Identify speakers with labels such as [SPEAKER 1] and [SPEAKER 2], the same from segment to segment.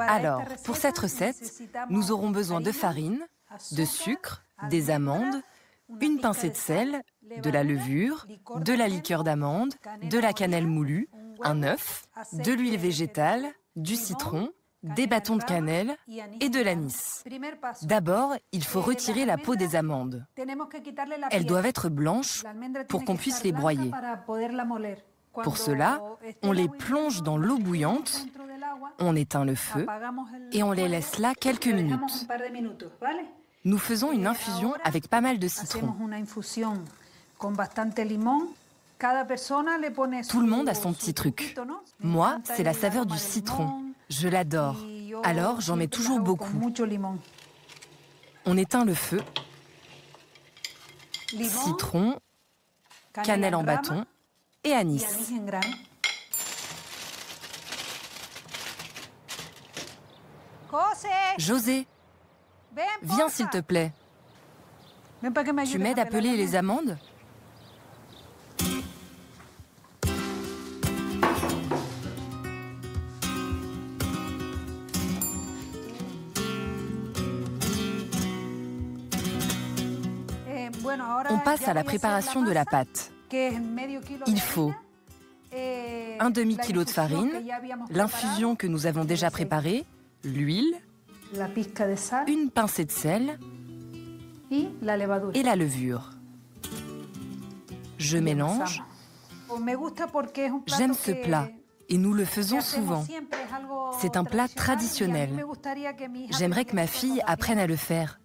[SPEAKER 1] Alors, pour cette recette, nous aurons besoin de farine, de sucre, des amandes, une pincée de sel, de la levure, de la liqueur d'amande, de la cannelle moulue, un œuf, de l'huile végétale, du citron, des bâtons de cannelle et de l'anis. D'abord, il faut retirer la peau des amandes. Elles doivent être blanches pour qu'on puisse les broyer. Pour cela, on les plonge dans l'eau bouillante, on éteint le feu et on les laisse là quelques minutes. Nous faisons une infusion avec pas mal de citron. Tout le monde a son petit truc. Moi, c'est la saveur du citron. Je l'adore. Alors, j'en mets toujours beaucoup. On éteint le feu. Citron, cannelle en bâton et anis. José, viens s'il te plaît. Tu m'aides à peler les amandes ? On passe à la préparation de la pâte. Il faut un demi-kilo de farine, l'infusion que nous avons déjà préparée, l'huile, une pincée de sel et la levure. Je mélange. J'aime ce plat et nous le faisons souvent. C'est un plat traditionnel. J'aimerais que ma fille apprenne à le faire.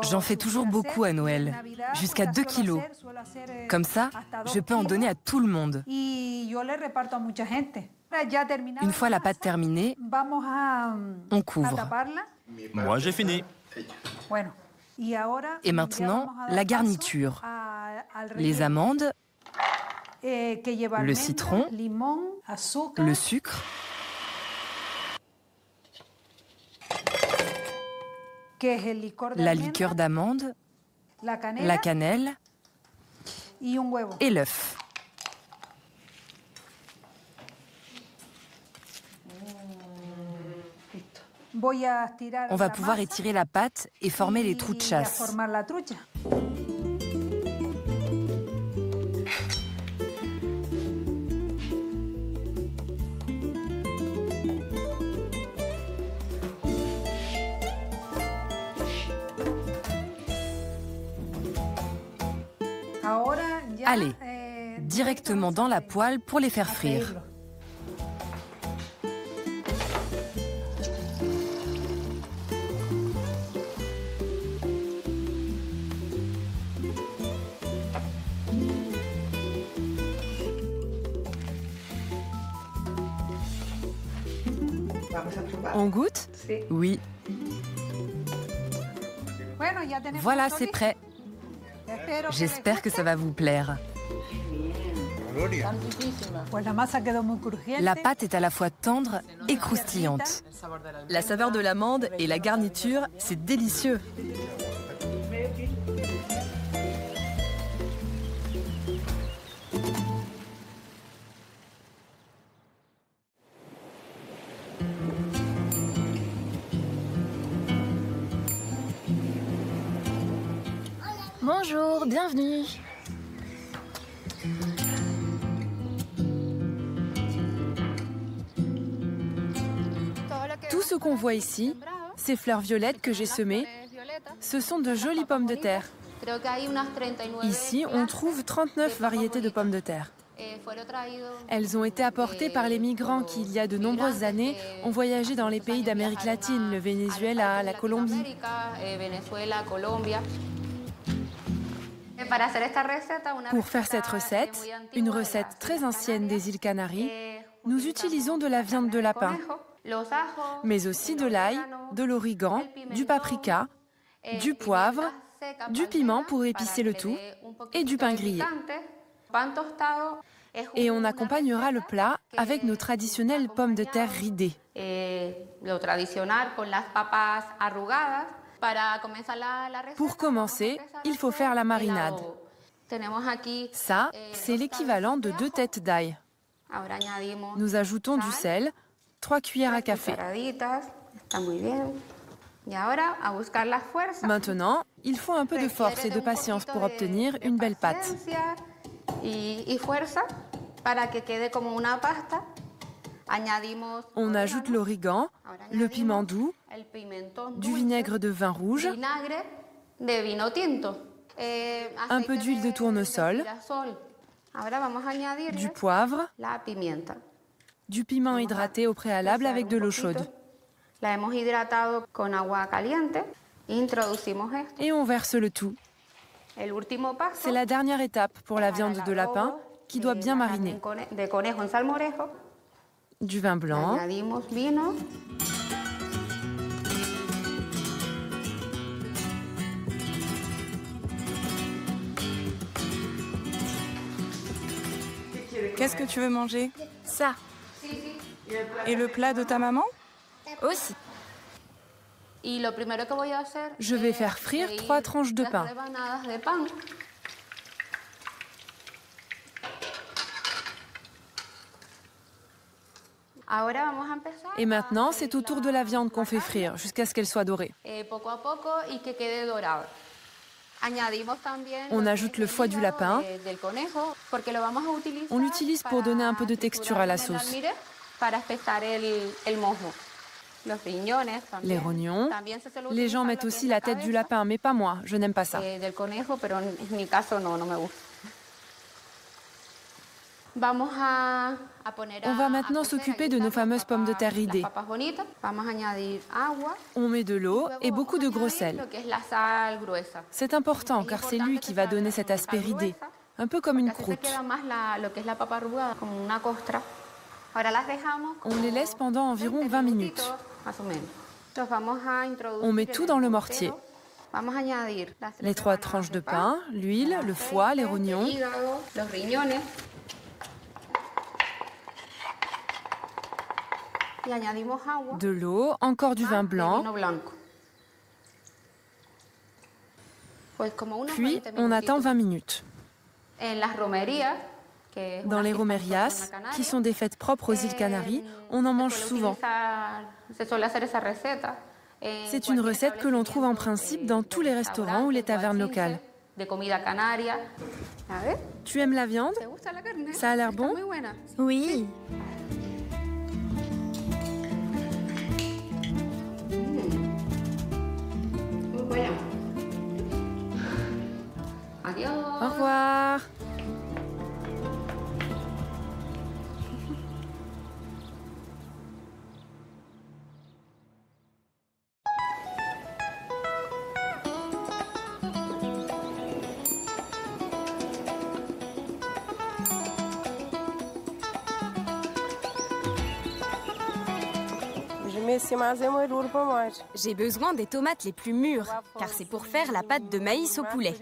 [SPEAKER 1] J'en fais toujours beaucoup à Noël, jusqu'à 2 kilos. Comme ça, je peux en donner à tout le monde. Une fois la pâte terminée, on couvre.
[SPEAKER 2] Moi, j'ai fini.
[SPEAKER 1] Et maintenant, la garniture. Les amandes, le citron, le sucre, la liqueur d'amande, la cannelle et l'œuf. On va pouvoir étirer la pâte et former les trous de chasse. Allez, directement dans la poêle pour les faire frire. On goûte? Oui. Voilà, c'est prêt. J'espère que ça va vous plaire. La pâte est à la fois tendre et croustillante. La saveur de l'amande et la garniture, c'est délicieux.
[SPEAKER 3] Bonjour, bienvenue.
[SPEAKER 4] Tout ce qu'on voit ici, ces fleurs violettes que j'ai semées, ce sont de jolies pommes de terre. Ici, on trouve 39 variétés de pommes de terre. Elles ont été apportées par les migrants qui, il y a de nombreuses années, ont voyagé dans les pays d'Amérique latine, le Venezuela, la Colombie. Pour faire cette recette, une recette très ancienne des îles Canaries, nous utilisons de la viande de lapin, mais aussi de l'ail, de l'origan, du paprika, du poivre, du piment pour épicer le tout et du pain grillé. Et on accompagnera le plat avec nos traditionnelles pommes de terre ridées. Pour commencer, il faut faire la marinade. Ça, c'est l'équivalent de 2 têtes d'ail. Nous ajoutons du sel, 3 cuillères à café. Maintenant, il faut un peu de force et de patience pour obtenir une belle pâte. On ajoute l'origan, le piment doux, du vinaigre de vin rouge, un peu d'huile de tournesol, du poivre, du piment hydraté au préalable avec de l'eau chaude. Et on verse le tout. C'est la dernière étape pour la viande de lapin qui doit bien mariner. Du vin blanc,
[SPEAKER 5] Qu'est-ce que tu veux manger?
[SPEAKER 3] Ça
[SPEAKER 5] Et le plat de ta maman?
[SPEAKER 3] aussi.
[SPEAKER 4] je vais faire frire 3 tranches de pain. Et maintenant, c'est au tour de la viande qu'on fait frire jusqu'à ce qu'elle soit dorée. On ajoute le foie du lapin. On l'utilise pour donner un peu de texture à la sauce. Les rognons. Les gens mettent aussi la tête du lapin, mais pas moi, je n'aime pas ça. On va maintenant s'occuper de nos fameuses pommes de terre ridées. On met de l'eau et beaucoup de gros sel. C'est important car c'est lui qui va donner cet aspect ridé, un peu comme une croûte. On les laisse pendant environ 20 minutes. On met tout dans le mortier. Les 3 tranches de pain, l'huile, le foie, les rognons. De l'eau, encore du vin blanc. Puis, on attend 20 minutes. Dans les romerías, qui sont des fêtes propres aux îles Canaries, on en mange souvent. C'est une recette que l'on trouve en principe dans tous les restaurants ou les tavernes locales. Tu aimes la viande? Ça a l'air bon?
[SPEAKER 3] Oui.
[SPEAKER 4] Au revoir.
[SPEAKER 6] J'ai besoin des tomates les plus mûres, car c'est pour faire la pâte de maïs au poulet.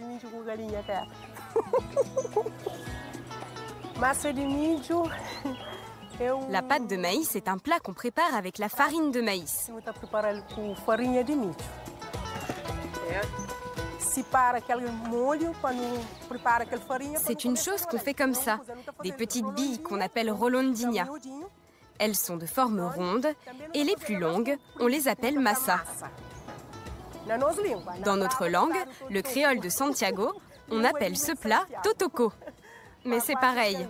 [SPEAKER 6] La pâte de maïs est un plat qu'on prépare avec la farine de maïs. C'est une chose qu'on fait comme ça, des petites billes qu'on appelle rolondinha. Elles sont de forme ronde et les plus longues, on les appelle massa. Dans notre langue, le créole de Santiago, on appelle ce plat totoko. Mais c'est pareil.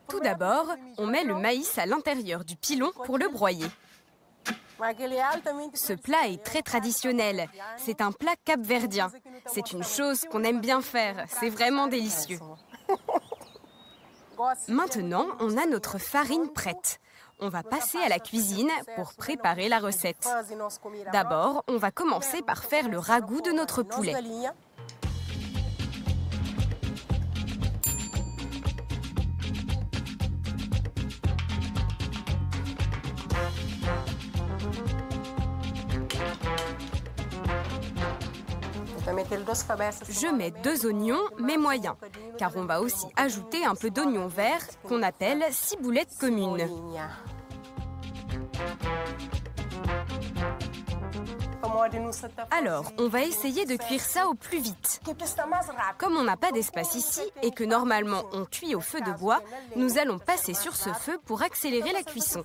[SPEAKER 6] Tout d'abord, on met le maïs à l'intérieur du pilon pour le broyer. Ce plat est très traditionnel. C'est un plat capverdien. C'est une chose qu'on aime bien faire. C'est vraiment délicieux. Maintenant, on a notre farine prête. On va passer à la cuisine pour préparer la recette. D'abord, on va commencer par faire le ragoût de notre poulet. Je mets 2 oignons, mais moyens, car on va aussi ajouter un peu d'oignon vert qu'on appelle ciboulette commune. Alors, on va essayer de cuire ça au plus vite. Comme on n'a pas d'espace ici et que normalement on cuit au feu de bois, nous allons passer sur ce feu pour accélérer la cuisson.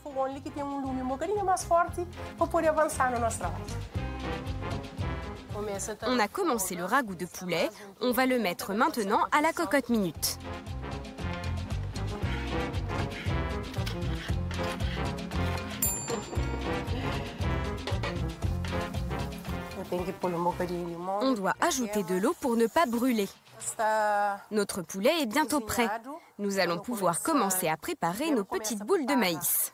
[SPEAKER 6] On a commencé le ragoût de poulet, on va le mettre maintenant à la cocotte minute. On doit ajouter de l'eau pour ne pas brûler. Notre poulet est bientôt prêt. Nous allons pouvoir commencer à préparer nos petites boules de maïs.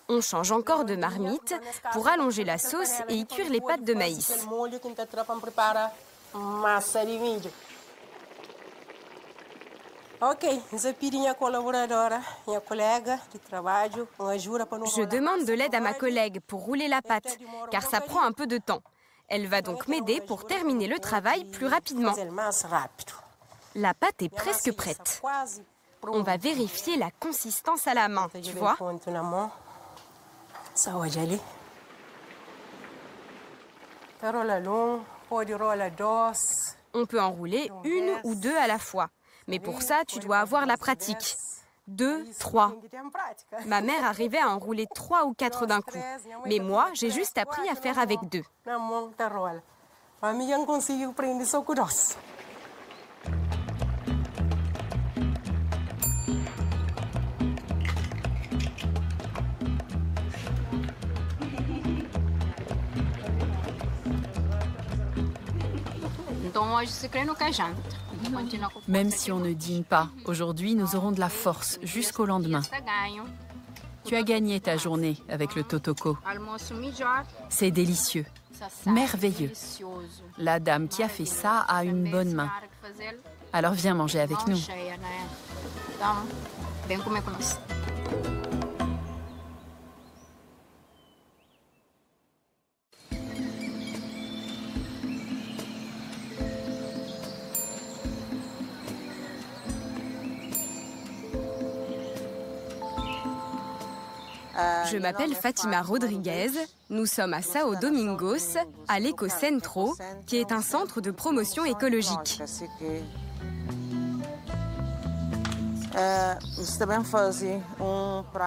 [SPEAKER 6] On change encore de marmite pour allonger la sauce et y cuire les pâtes de maïs. Je demande de l'aide à ma collègue pour rouler la pâte, car ça prend un peu de temps. Elle va donc m'aider pour terminer le travail plus rapidement. La pâte est presque prête. On va vérifier la consistance à la main, tu vois. On peut en rouler 1 ou 2 à la fois. Mais pour ça, tu dois avoir la pratique. 2, 3. Ma mère arrivait à en rouler 3 ou 4 d'un coup. Mais moi, j'ai juste appris à faire avec 2.
[SPEAKER 7] Même si on ne dîne pas, aujourd'hui, nous aurons de la force jusqu'au lendemain. Tu as gagné ta journée avec le totoko. C'est délicieux, merveilleux. La dame qui a fait ça a une bonne main. Alors viens manger avec nous.
[SPEAKER 6] Je m'appelle Fatima Rodriguez. Nous sommes à Sao Domingos, à l'Ecocentro, qui est un centre de promotion écologique.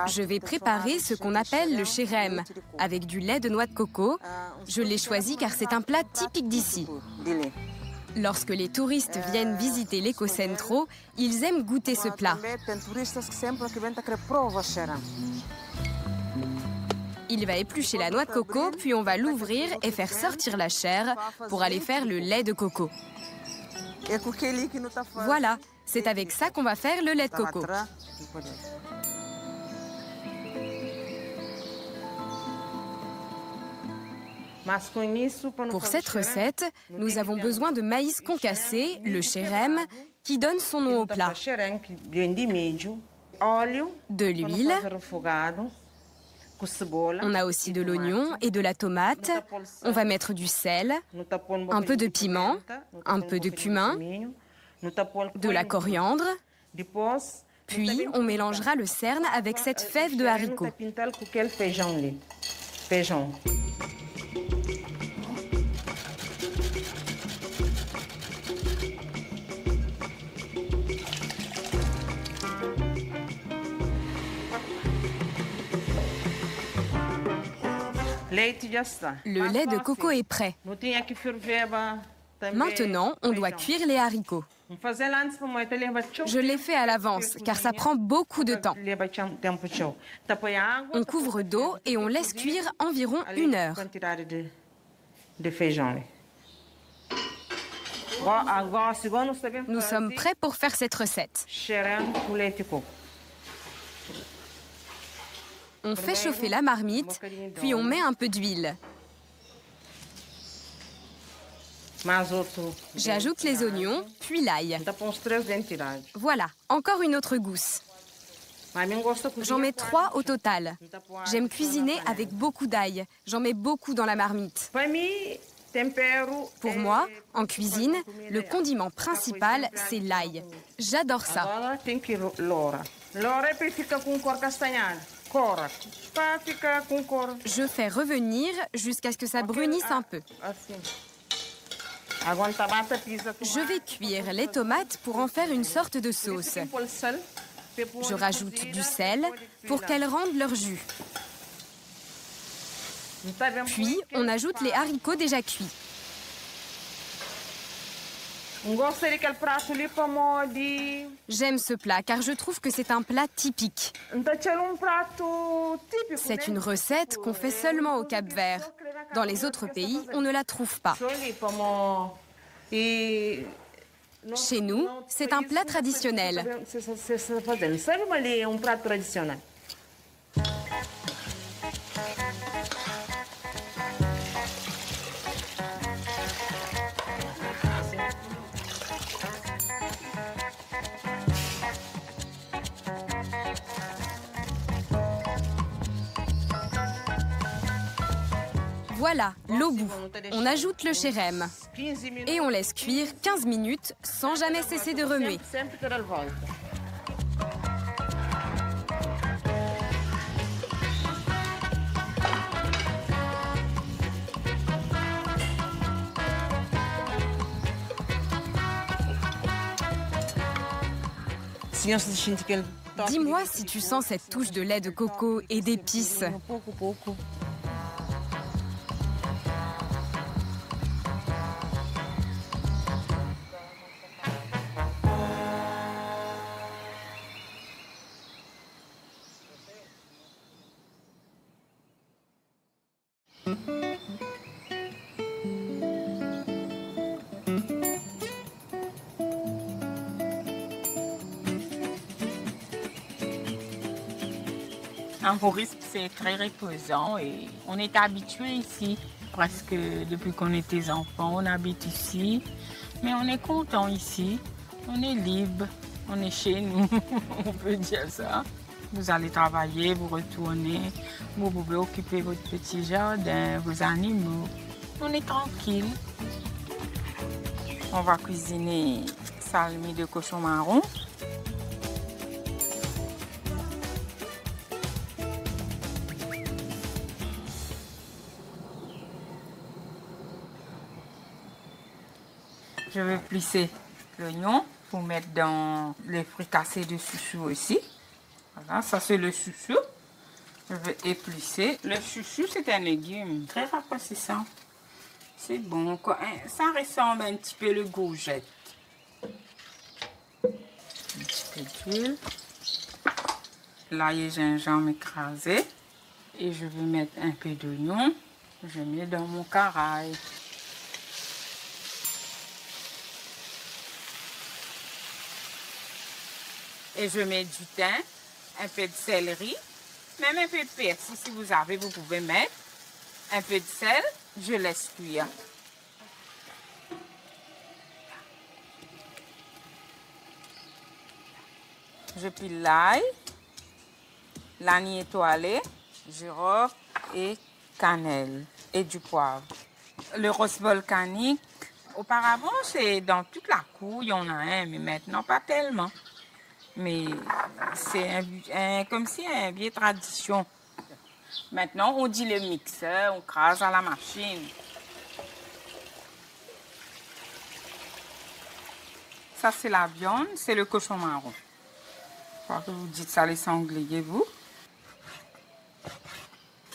[SPEAKER 6] Je vais préparer ce qu'on appelle le xérém, avec du lait de noix de coco. Je l'ai choisi car c'est un plat typique d'ici. Lorsque les touristes viennent visiter l'Ecocentro, ils aiment goûter ce plat. Il va éplucher la noix de coco, puis on va l'ouvrir et faire sortir la chair pour aller faire le lait de coco. Voilà, c'est avec ça qu'on va faire le lait de coco. Pour cette recette, nous avons besoin de maïs concassé, le xérém, qui donne son nom au plat. De l'huile. On a aussi de l'oignon et de la tomate. On va mettre du sel, un peu de piment, un peu de cumin, de la coriandre. Puis, on mélangera le cerne avec cette fève de haricots. Le lait de coco est prêt. Maintenant, on doit cuire les haricots. Je l'ai fait à l'avance, car ça prend beaucoup de temps. On couvre d'eau et on laisse cuire environ 1 heure. Nous sommes prêts pour faire cette recette. On fait chauffer la marmite, puis on met un peu d'huile. J'ajoute les oignons, puis l'ail. Voilà, encore une autre gousse. J'en mets 3 au total. J'aime cuisiner avec beaucoup d'ail. J'en mets beaucoup dans la marmite. Pour moi, en cuisine, le condiment principal, c'est l'ail. J'adore ça. Je fais revenir jusqu'à ce que ça brunisse un peu. Je vais cuire les tomates pour en faire une sorte de sauce. Je rajoute du sel pour qu'elles rendent leur jus. Puis, on ajoute les haricots déjà cuits. J'aime ce plat car je trouve que c'est un plat typique. C'est une recette qu'on fait seulement au Cap-Vert. Dans les autres pays, on ne la trouve pas. Chez nous, c'est un plat traditionnel. Voilà, l'eau bout. On ajoute le chérème. Et on laisse cuire 15 minutes sans jamais cesser de remuer. Dis-moi si tu sens cette touche de lait de coco et d'épices.
[SPEAKER 8] En Maurice, c'est très reposant et on est habitué ici. Presque depuis qu'on était enfants, on habite ici. Mais on est content ici. On est libre. On est chez nous. On peut dire ça. Vous allez travailler, vous retournez. Vous pouvez occuper votre petit jardin, vos animaux. On est tranquille. On va cuisiner salmi de cochon marron. Je vais plisser l'oignon pour mettre dans les fruits cassés de chouchou aussi. Voilà, ça c'est le chouchou. Je vais éplucher. Le chouchou, c'est un légume très rafraîchissant. C'est bon, quoi. Ça ressemble un petit peu le courgette. Un petit peu d'huile. L'ail et gingembre écrasé. Et je vais mettre un peu d'oignon. Je mets dans mon caraï. Et je mets du thym, un peu de céleri, même un peu de persil si vous avez, vous pouvez mettre. Un peu de sel, je laisse cuire. Je pile l'ail, l'ail étoilé, girofle et cannelle et du poivre. Le rose volcanique, auparavant, c'est dans toute la cour, il y en a un, mais maintenant pas tellement. Mais c'est comme si une vieille tradition. Maintenant, on dit le mixeur, on crase à la machine. Ça, c'est la viande, c'est le cochon marron. Je crois que vous dites ça les sangliers, vous.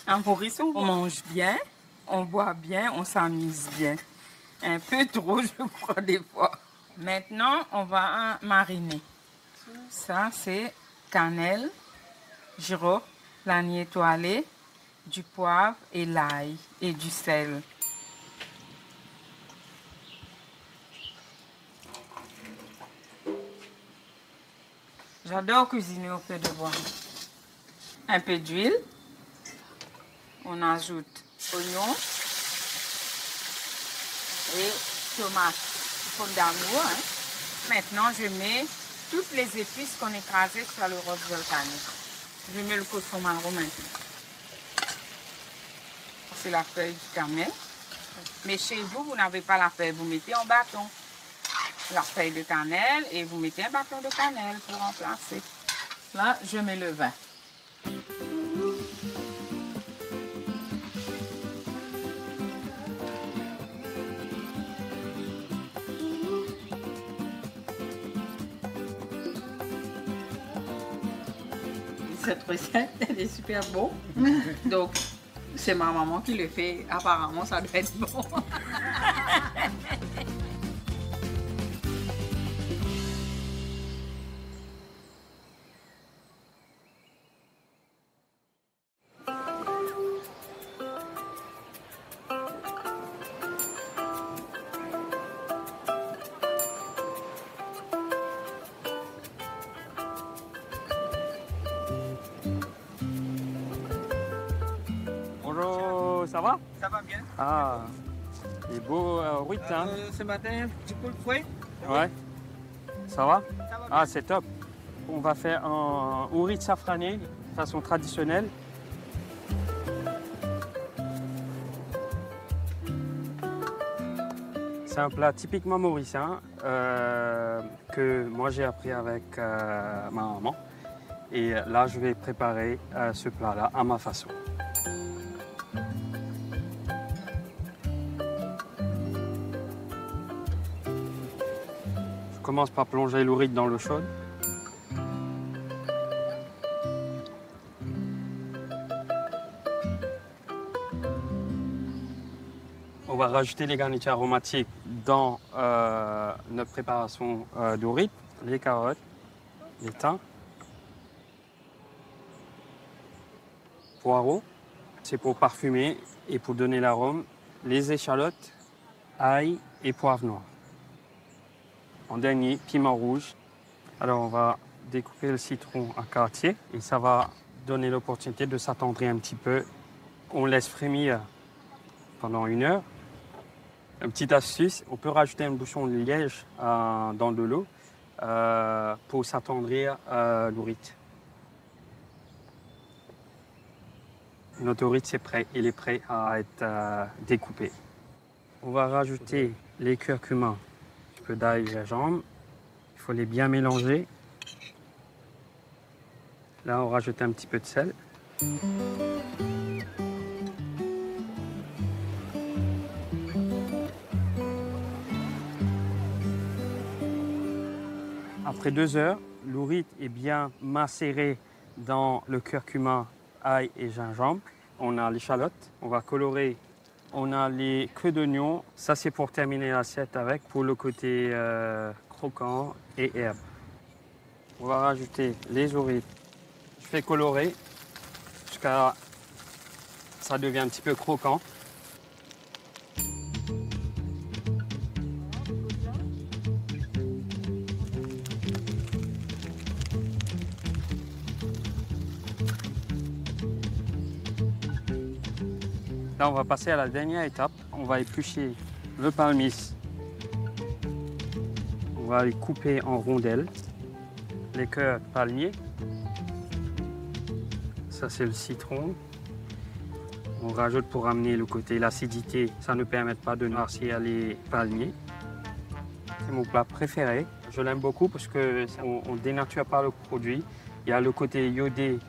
[SPEAKER 8] En Maurice, on mange bien, on boit bien, on s'amuse bien. Un peu trop, je crois, des fois. Maintenant, on va mariner. Ça, c'est cannelle, girofle, l'ail étoilé, du poivre et l'ail et du sel. J'adore cuisiner au feu de bois. Un peu d'huile. On ajoute oignon et tomate, pomme d'amour. Maintenant, je mets toutes les épices qu'on a écrasées sur le rose volcanique. Je mets le cochon marron maintenant. C'est la feuille du camel. Mais chez vous, vous n'avez pas la feuille, vous mettez en bâton. La feuille de cannelle et vous mettez un bâton de cannelle pour remplacer. Là, je mets le vin. Cette recette, elle est super bonne. Donc, c'est ma maman qui le fait. Apparemment, ça doit être bon.
[SPEAKER 9] Bonjour, ça va?
[SPEAKER 8] Ça va bien?
[SPEAKER 9] Ah, les beaux Ruiz, hein?
[SPEAKER 8] Ce matin, du coup, le fouet?
[SPEAKER 9] Ouais. Ça va?
[SPEAKER 8] Ça va bien.
[SPEAKER 9] Ah, c'est top. On va faire un ourite safrané de façon traditionnelle. C'est un plat typiquement mauricien que moi j'ai appris avec ma maman. Et là, je vais préparer ce plat-là à ma façon. Je commence par plonger l'ourite dans l'eau chaude. On va rajouter les garnitures aromatiques dans notre préparation d'ourite. Les carottes, les thym, poireaux, c'est pour parfumer et pour donner l'arôme. Les échalotes, ail et poivre noir. En dernier, piment rouge. Alors on va découper le citron à quartier et ça va donner l'opportunité de s'attendrir un petit peu. On laisse frémir pendant 1 heure. Une petite astuce, on peut rajouter un bouchon de liège dans de l'eau pour s'attendrir l'ourite. Notre ourite, c'est prêt, il est prêt à être découpé. On va rajouter les curcuma, un peu d'ail et gingembre. Il faut les bien mélanger. Là, on rajoute un petit peu de sel. Après 2 heures, l'ourite est bien macéré dans le curcuma, ail et gingembre. On a l'échalote, on va colorer. On a les queues d'oignon. Ça, c'est pour terminer l'assiette avec, pour le côté croquant et herbe. On va rajouter les ourites. Je fais colorer jusqu'à ce que ça devient un petit peu croquant. Là, on va passer à la dernière étape. On va éplucher le palmis. On va les couper en rondelles. Les cœurs palmiers. Ça, c'est le citron. On rajoute pour amener le côté l'acidité. Ça ne permet pas de noircir les palmiers. C'est mon plat préféré. Je l'aime beaucoup parce qu'on ne dénature pas le produit. Il y a le côté iodé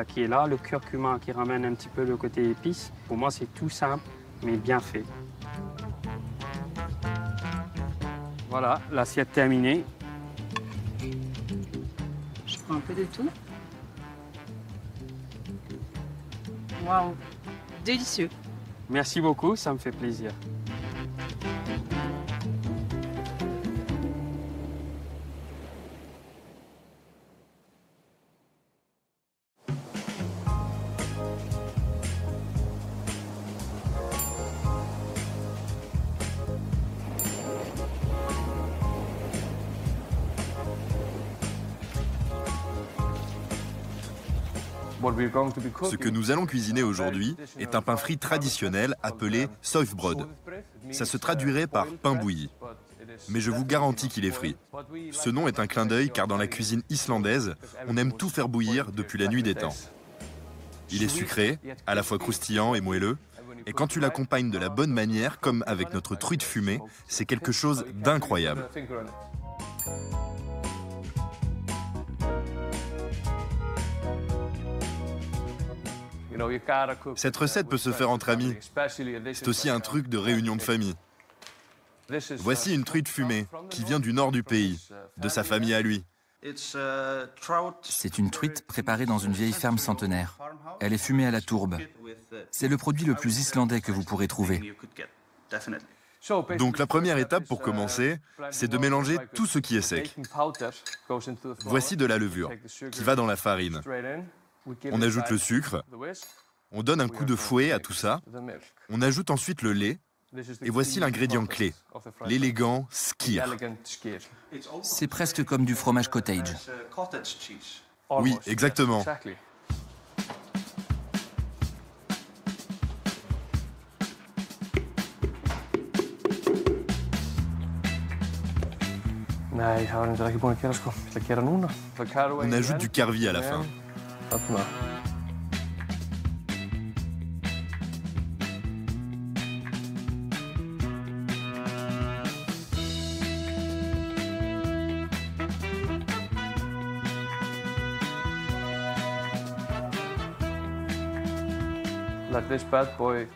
[SPEAKER 9] qui est là, le curcuma qui ramène un petit peu le côté épice. Pour moi, c'est tout simple, mais bien fait. Voilà, l'assiette terminée.
[SPEAKER 7] Je prends un peu de tout. Waouh, délicieux.
[SPEAKER 9] Merci beaucoup, ça me fait plaisir.
[SPEAKER 10] Ce que nous allons cuisiner aujourd'hui est un pain frit traditionnel appelé soifbrod. Ça se traduirait par pain bouilli. Mais je vous garantis qu'il est frit. Ce nom est un clin d'œil car dans la cuisine islandaise, on aime tout faire bouillir depuis la nuit des temps. Il est sucré, à la fois croustillant et moelleux, Et quand tu l'accompagnes de la bonne manière, comme avec notre truite fumée, c'est quelque chose d'incroyable. Cette recette peut se faire entre amis. C'est aussi un truc de réunion de famille. Voici une truite fumée qui vient du nord du pays, de sa famille à lui.
[SPEAKER 11] C'est une truite préparée dans une vieille ferme centenaire. Elle est fumée à la tourbe. C'est le produit le plus islandais que vous pourrez trouver.
[SPEAKER 10] Donc la première étape pour commencer, c'est de mélanger tout ce qui est sec. Voici de la levure qui va dans la farine. On ajoute le sucre, on donne un coup de fouet à tout ça, on ajoute ensuite le lait, et voici l'ingrédient clé, l'élégant skyr.
[SPEAKER 11] C'est presque comme du fromage cottage.
[SPEAKER 10] Oui, exactement. On ajoute du karvi à la fin.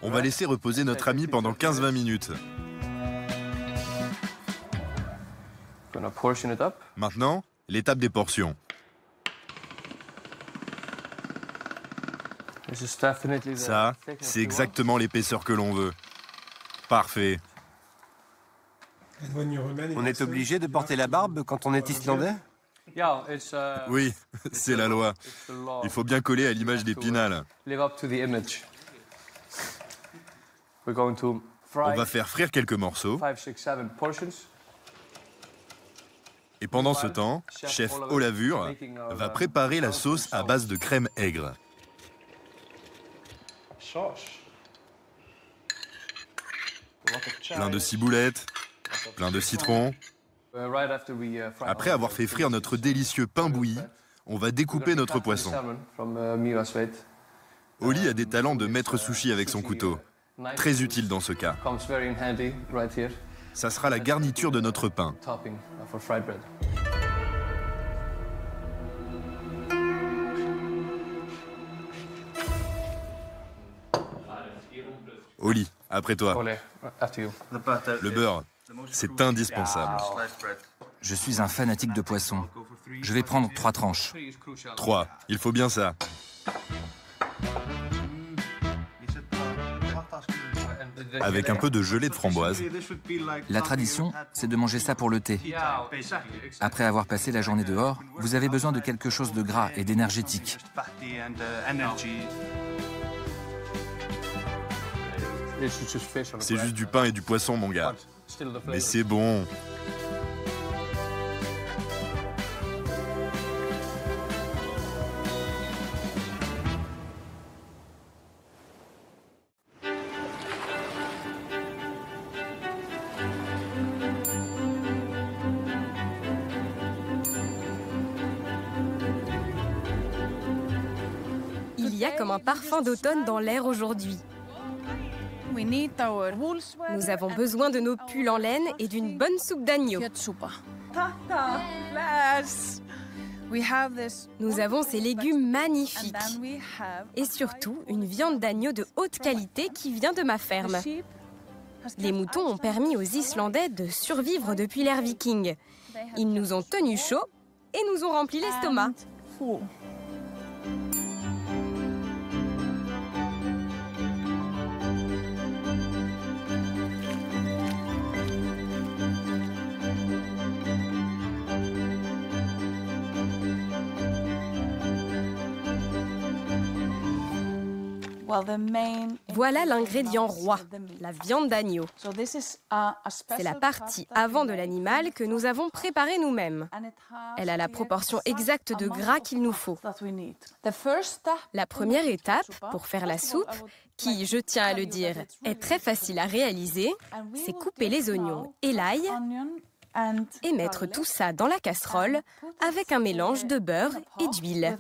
[SPEAKER 10] On va laisser reposer notre ami pendant 15-20 minutes. Maintenant, l'étape des portions. Ça, c'est exactement l'épaisseur que l'on veut. Parfait.
[SPEAKER 12] On est obligé de porter la barbe quand on est islandais?
[SPEAKER 10] Oui, c'est la loi. Il faut bien coller à l'image d'Épinal. On va faire frire quelques morceaux. Et pendant ce temps, chef Olavur va préparer la sauce à base de crème aigre. Plein de ciboulettes, plein de citron. Après avoir fait frire notre délicieux pain bouilli, on va découper notre poisson. Oli a des talents de maître sushi avec son couteau. Très utile dans ce cas. Ça sera la garniture de notre pain. Oli, après toi. Le beurre, c'est indispensable.
[SPEAKER 11] Je suis un fanatique de poisson. Je vais prendre 3 tranches.
[SPEAKER 10] 3, il faut bien ça. Avec un peu de gelée de framboise.
[SPEAKER 11] La tradition, c'est de manger ça pour le thé. Après avoir passé la journée dehors, vous avez besoin de quelque chose de gras et d'énergétique.
[SPEAKER 10] C'est juste du pain et du poisson, mon gars. Mais c'est bon.
[SPEAKER 6] Il y a comme un parfum d'automne dans l'air aujourd'hui. Nous avons besoin de nos pulls en laine et d'une bonne soupe d'agneau. Nous avons ces légumes magnifiques. Et surtout, une viande d'agneau de haute qualité qui vient de ma ferme. Les moutons ont permis aux Islandais de survivre depuis l'ère viking. Ils nous ont tenus chauds et nous ont rempli l'estomac. Voilà l'ingrédient roi, la viande d'agneau. C'est la partie avant de l'animal que nous avons préparée nous-mêmes. Elle a la proportion exacte de gras qu'il nous faut. La première étape pour faire la soupe, qui, je tiens à le dire, est très facile à réaliser, c'est couper les oignons et l'ail et mettre tout ça dans la casserole avec un mélange de beurre et d'huile.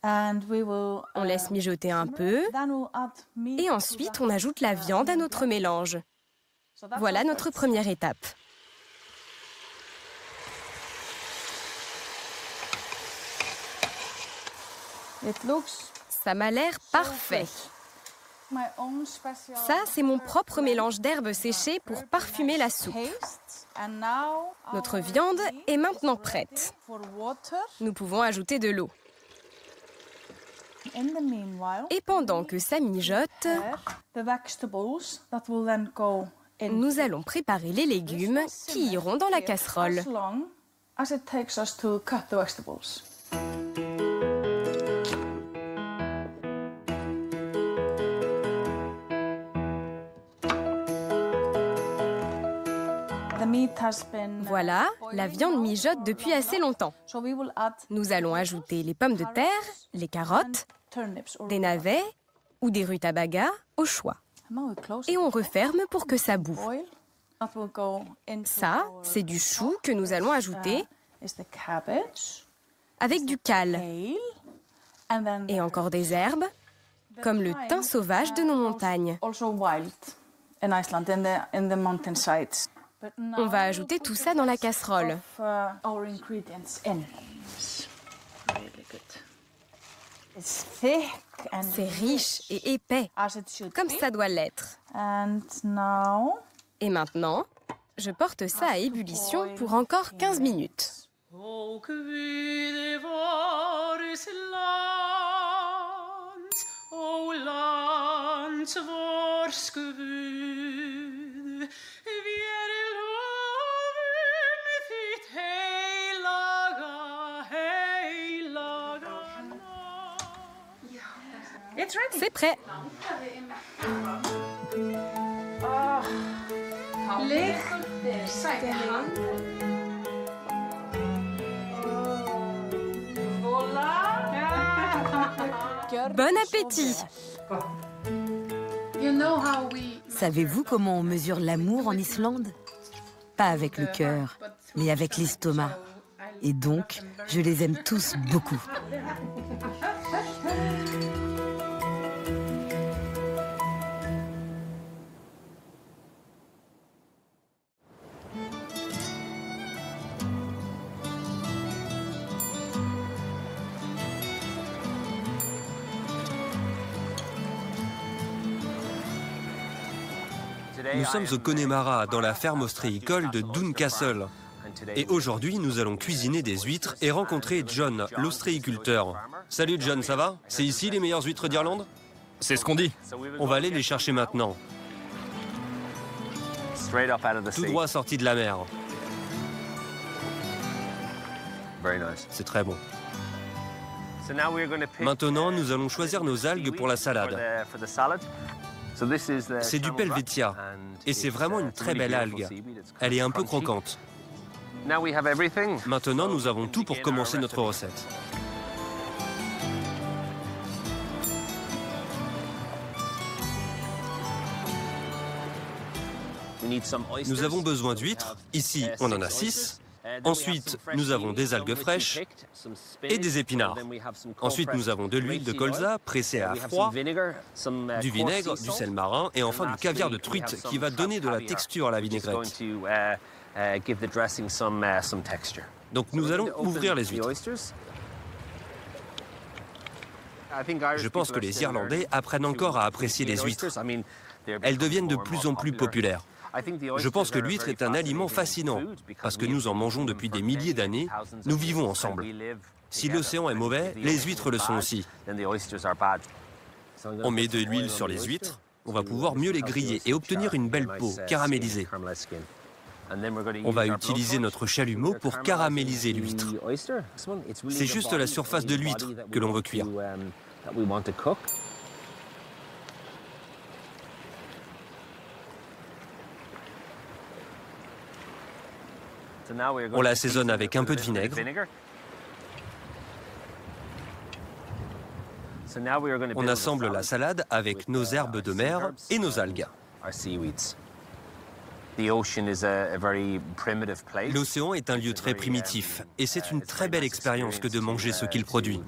[SPEAKER 6] On laisse mijoter un peu et ensuite on ajoute la viande à notre mélange. Voilà notre première étape. Ça m'a l'air parfait. Ça, c'est mon propre mélange d'herbes séchées pour parfumer la soupe. Notre viande est maintenant prête. Nous pouvons ajouter de l'eau. Et pendant que ça mijote, nous allons préparer les légumes qui iront dans la casserole. Voilà, la viande mijote depuis assez longtemps. Nous allons ajouter les pommes de terre, les carottes, des navets ou des rutabagas au choix. Et on referme pour que ça boue. Ça, c'est du chou que nous allons ajouter avec du cal et encore des herbes, comme le thym sauvage de nos montagnes. On va ajouter tout ça dans la casserole. C'est riche et épais, comme ça doit l'être. Et maintenant, je porte ça à ébullition pour encore 15 minutes. C'est prêt. Bon appétit.
[SPEAKER 1] Savez-vous comment on mesure l'amour en Islande? Pas avec le cœur, mais avec l'estomac. Et donc, je les aime tous beaucoup.
[SPEAKER 13] Nous sommes au Connemara, dans la ferme ostréicole de Doune Castle. Et aujourd'hui, nous allons cuisiner des huîtres et rencontrer John, l'ostréiculteur. Salut John, ça va? C'est ici les meilleures huîtres d'Irlande?
[SPEAKER 2] C'est ce qu'on dit.
[SPEAKER 13] On va aller les chercher maintenant. Tout droit sorti de la mer. C'est très bon. Maintenant, nous allons choisir nos algues pour la salade. C'est du pelvetia, et c'est vraiment une très belle algue. Elle est un peu croquante. Maintenant, nous avons tout pour commencer notre recette. Nous avons besoin d'huîtres. Ici, on en a 6. Ensuite, nous avons des algues fraîches et des épinards. Ensuite, nous avons de l'huile de colza pressée à froid, du vinaigre, du sel marin et enfin du caviar de truite qui va donner de la texture à la vinaigrette. Donc nous allons ouvrir les huîtres. Je pense que les Irlandais apprennent encore à apprécier les huîtres. Elles deviennent de plus en plus populaires. Je pense que l'huître est un aliment fascinant, parce que nous en mangeons depuis des milliers d'années, nous vivons ensemble. Si l'océan est mauvais, les huîtres le sont aussi. On met de l'huile sur les huîtres, on va pouvoir mieux les griller et obtenir une belle peau caramélisée. On va utiliser notre chalumeau pour caraméliser l'huître. C'est juste la surface de l'huître que l'on veut cuire. On l'assaisonne avec un peu de vinaigre. On assemble la salade avec nos herbes de mer et nos algues. L'océan est un lieu très primitif et c'est une très belle expérience que de manger ce qu'il produit.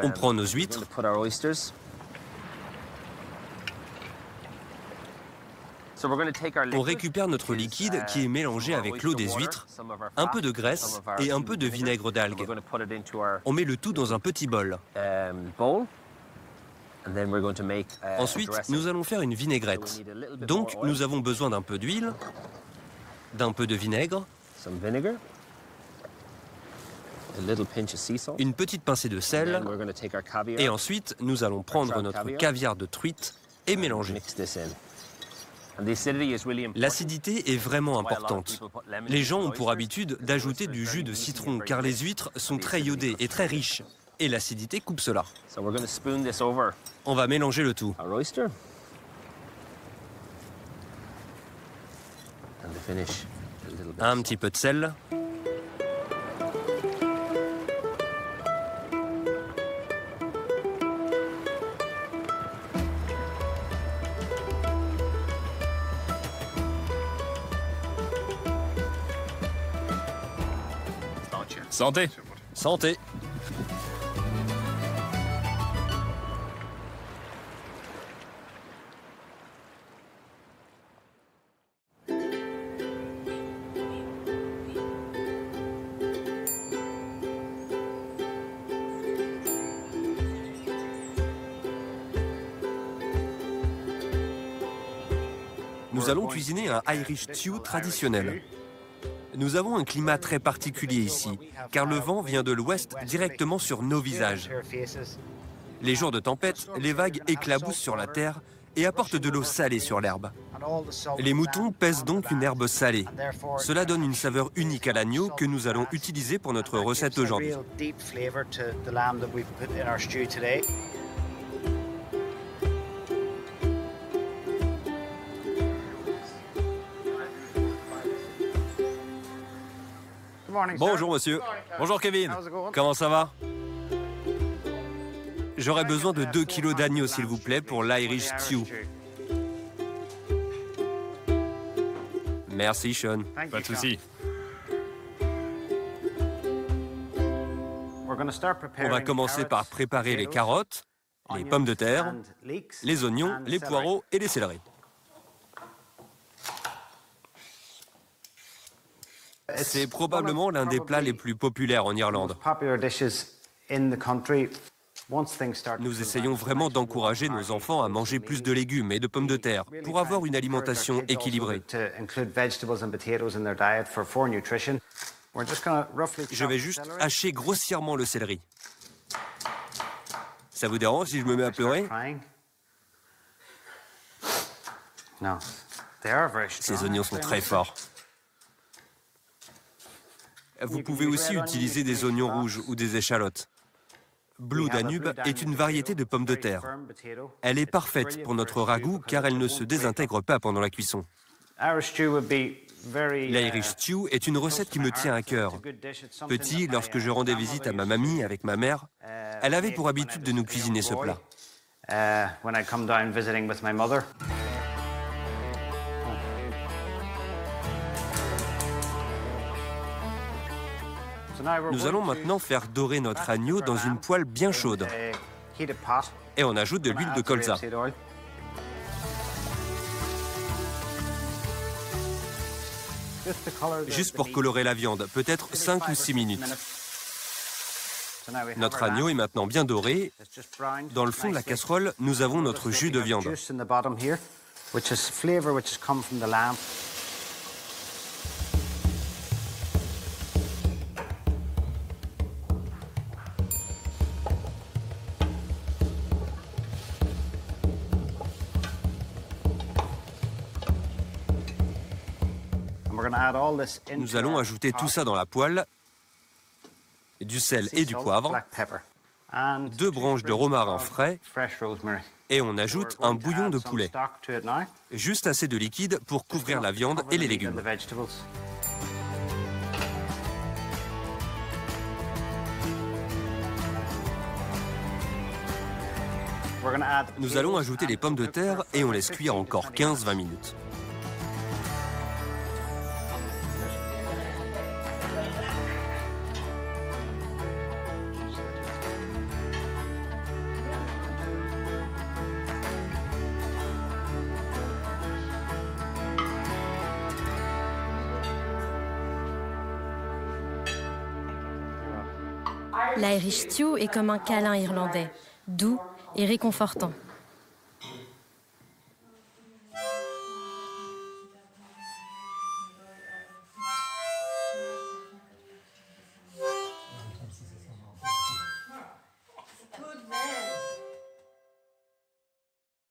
[SPEAKER 13] On prend nos huîtres. On récupère notre liquide qui est mélangé avec l'eau des huîtres, un peu de graisse et un peu de vinaigre d'algues. On met le tout dans un petit bol. Ensuite, nous allons faire une vinaigrette. Donc, nous avons besoin d'un peu d'huile, d'un peu de vinaigre, une petite pincée de sel, et ensuite, nous allons prendre notre caviar de truite et mélanger. L'acidité est vraiment importante. Les gens ont pour habitude d'ajouter du jus de citron car les huîtres sont très iodées et très riches. Et l'acidité coupe cela. On va mélanger le tout. Un petit peu de sel.
[SPEAKER 2] Santé.
[SPEAKER 13] Santé. Nous allons cuisiner un Irish stew traditionnel. Nous avons un climat très particulier ici, car le vent vient de l'ouest directement sur nos visages. Les jours de tempête, les vagues éclaboussent sur la terre et apportent de l'eau salée sur l'herbe. Les moutons pèsent donc une herbe salée. Cela donne une saveur unique à l'agneau que nous allons utiliser pour notre recette aujourd'hui.
[SPEAKER 2] Bonjour monsieur. Bonjour Kevin.
[SPEAKER 13] Comment ça va? J'aurais besoin de 2 kilos d'agneau, s'il vous plaît, pour l'Irish stew. Merci, Sean.
[SPEAKER 2] Pas de souci.
[SPEAKER 13] On va commencer par préparer les carottes, les pommes de terre, les oignons, les poireaux et les céleris. C'est probablement l'un des plats les plus populaires en Irlande. Nous essayons vraiment d'encourager nos enfants à manger plus de légumes et de pommes de terre pour avoir une alimentation équilibrée. Je vais juste hacher grossièrement le céleri. Ça vous dérange si je me mets à pleurer? Ces oignons sont très forts. Vous pouvez aussi utiliser des oignons rouges ou des échalotes. Blue Danube est une variété de pommes de terre. Elle est parfaite pour notre ragoût car elle ne se désintègre pas pendant la cuisson. L'Irish stew est une recette qui me tient à cœur. Petit, lorsque je rendais visite à ma mamie avec ma mère, elle avait pour habitude de nous cuisiner ce plat. Nous allons maintenant faire dorer notre agneau dans une poêle bien chaude. Et on ajoute de l'huile de colza. Juste pour colorer la viande, peut-être 5 ou 6 minutes. Notre agneau est maintenant bien doré. Dans le fond de la casserole, nous avons notre jus de viande. Nous allons ajouter tout ça dans la poêle, du sel et du poivre, 2 branches de romarin frais, et on ajoute un bouillon de poulet. Juste assez de liquide pour couvrir la viande et les légumes. Nous allons ajouter les pommes de terre et on laisse cuire encore 15-20 minutes.
[SPEAKER 14] L'Irish stew est comme un câlin irlandais, doux et réconfortant.